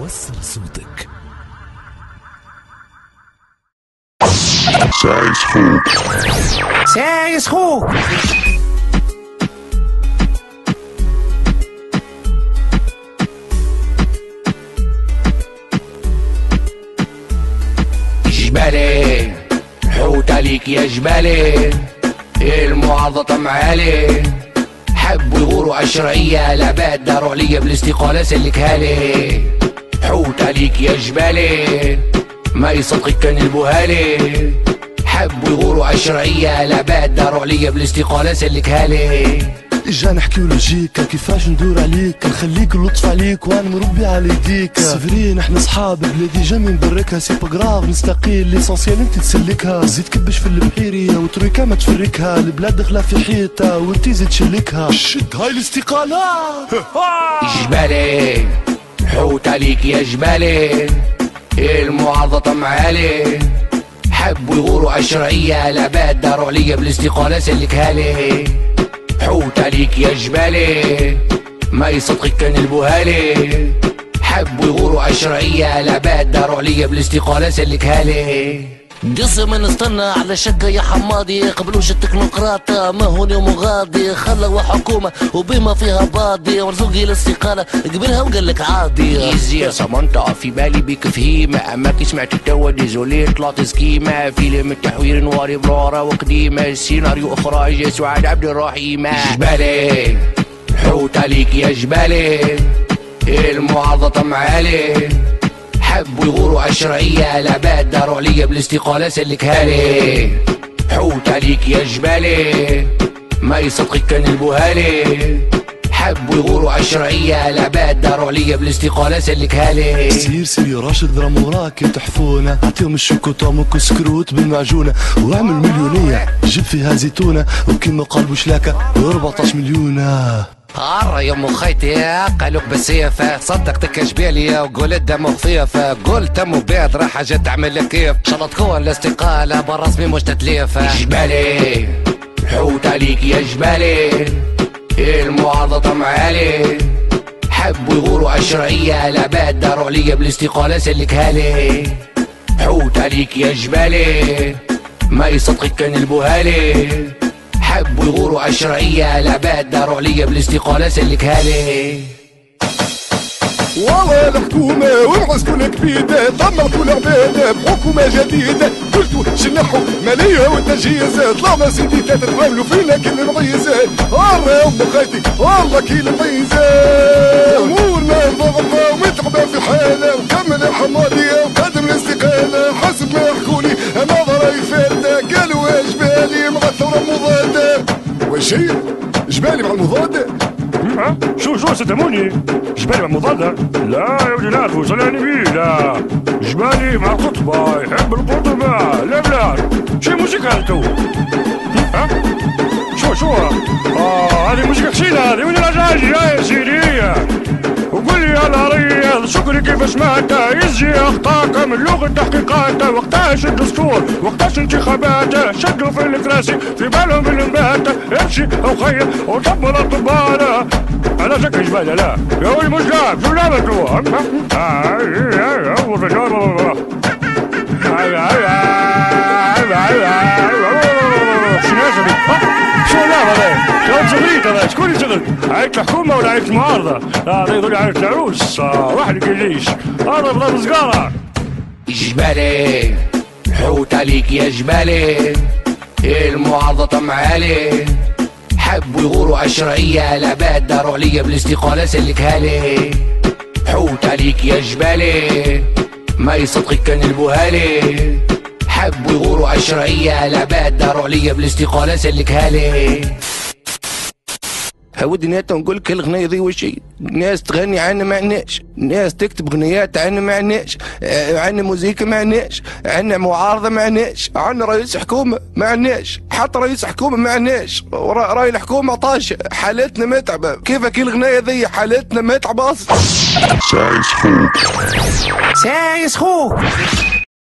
وصل صوتك. سايس خوك. سايس خوك. جبالي حوت عليك يا جبالي، المعارضة معالي، حبوا يغوروا عالشرعية، العباد داروا عليا بالاستقالة سلكها لي. حوت عليك يا جبالي ما يصدقك كان البوهالي، حبوا يغوروا عالشرعية، العباد داروا عليا بالاستقالة سلكها لي. اجا نحكيو لجيكا كيفاش ندور عليك، نخليك اللطف عليك وانا مربي على يديك. سفرين احنا صحاب بلادي جامي نبركها، سي باغراف نستقيل ليسونسيال انت تسلكها. زيد كبش في البحيرية وترويكا ما تفركها، البلاد داخلة في حيطة وانت زيد تشلكها. شد هاي الاستقالة. جبالي حوت عليك يا جبالي، المعارضة معالي، حبوا يغوروا عالشرعية، العباد داروا عليا بالاستقالة سلكها لي. حوت عليك يا جبالي ما يصدقك كان البوهالي، حبوا يغوروا عالشرعية، العباد داروا عليا بالاستقالة سلكها لي. قسم نستنى على شقة يا حمادي، قبلوش التكنوقراطة ما هو اليوم غادي، خلوا حكومة وبما فيها باضي، ورزقي الاستقالة قبلها وقال لك عادي. يزي يا سمنطة في بالي بيك فهيمة، اما كي سمعت التوا ديزولي طلعت سكيمة، فيلم التحوير نواري بلورا وقديمة، السيناريو اخراج سعاد عبد الرحيم. جبالي حوت عليك يا جبالي، المعارضة معالي، حبوا يغوروا عالشرعية، العباد داروا عليا بالاستقالة سلكها لي. حوت عليك يا جبالي ما يصدقك كان البوهالي، حبوا يغوروا عالشرعية، العباد داروا عليا بالاستقالة سلكها لي. سير يا راشد ضرام وراك يتحفونه، عطيهم الشوكوطاموك وسكروت بالمعجونة، واعمل مليونية جيب فيها زيتونة، وكيما قال بوشلاكة و14 مليونة. عرا يا ام خيتي قالوك بالسيفة، صدقتك جبالية وقلت دمو خفيفة، قلت امو بيض راح حاجة تعمل لك كيف، ان شاء الله تكون الاستقالة بالرسمي مش تتليفة. جبالي حوت عليك يا جبالي، المعارضة معالي، حبوا يغوروا عالشرعية، العباد داروا عليا بالاستقالة سلكها لي. حوت عليك يا جبالي ما يصدقك كان البوهالي، حبوا يغوروا عالشرعية، العباد داروا عليا بالاستقالة سلكها لي. والله الحكومة ونعزكوا الكبيدة، طمرتوا العباد بحكومة جديدة، قلتوا شنحوا مالية والتجهيزات، طلعنا سيدي تتعاملوا فينا كل الميزات. يا ام خيتي والله كل الميزات، امورنا ضغطة ومتعبة في حالة، وكمل الحمادية وقدم الاستقالة، حسب ما يحكولي نظرة فاتة، قالوا يا جبالي مع الثورة المضادة. وش هي؟ جبالي مع المضادة؟ شو ستموني؟ جبالي مع المضادة؟ لا يا ولدي لا توصل يعني بيه، لا جبالي مع القطبة، يحب القطبة، لا بلا شي موسيقى انتو؟ ها؟ شو؟ هذه موسيقى خشينة هذه، وين الأجاجي يا سيدي؟ وقول لي يا العريض شكري كيف سمعته، يزي اخطاك من لغة تحقيقاته، وقتها شد دستور وقتاش انتخاباته، شدوا في الكراسي في بالهم بالنباتة، امشي او خير وطبل الطبالة. انا شك جبالة لا يا ولي مش لاعب، شو لعبتوا؟ شو اللعبة ذي؟ شو صغيرة ذي؟ شكون اللي شغل؟ عيت الحكومة ولا عيت المعارضة؟ هذا يقول عيت العروس، واحد يجيش، هذا بضرب صغارة. جبالي حوت عليك يا جبالي، المعارضة معالي، حبوا يغوروا عالشرعية، العباد داروا عليا بالاستقالة سلكها لي. حوت عليك يا جبالي ما يصدقك كان البوهالي، حبوا يغوروا عالشرعية، العباد داروا عليا بالاستقالة سلكها لي. ودي ناتا نقول لك الغنية ذي وشي، ناس تغني عنا ما عناش، ناس تكتب غنيات عنا ما عناش، عنا موسيقى ما عناش، عنا معارضة ما عناش، عنا رئيس حكومة ما عناش، حتى رئيس حكومة ما عناش، راي الحكومة طاشة، حالتنا متعبة، كيفك الغنية ذي حالتنا متعبة أصلا. سايس خوك. سايس خوك.